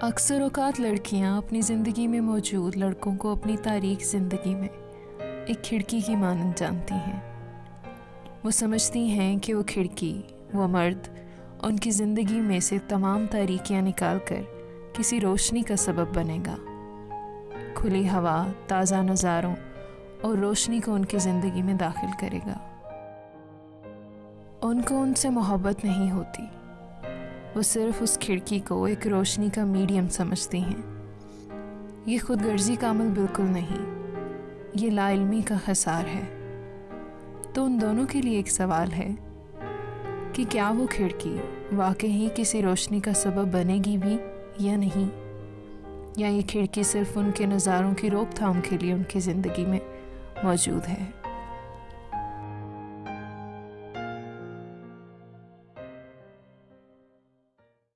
अक्सर औक़ात लड़कियां अपनी ज़िंदगी में मौजूद लड़कों को अपनी तारीख़ ज़िंदगी में एक खिड़की की मानंद जानती हैं। वो समझती हैं कि वो खिड़की, वो मर्द उनकी ज़िंदगी में से तमाम तारीकियां निकाल कर किसी रोशनी का सबब बनेगा। खुली हवा, ताज़ा नज़ारों और रोशनी को उनकी ज़िंदगी में दाखिल करेगा। उनको उनसे मोहब्बत नहीं होती, वो सिर्फ़ उस खिड़की को एक रोशनी का मीडियम समझती हैं। ये खुदगर्जी का अमल बिल्कुल नहीं, ये लाइल्मी का खसार है। तो उन दोनों के लिए एक सवाल है कि क्या वो खिड़की वाकई किसी रोशनी का सबब बनेगी भी या नहीं, या ये खिड़की सिर्फ़ उनके नज़ारों की रोकथाम के लिए उनकी ज़िंदगी में मौजूद है।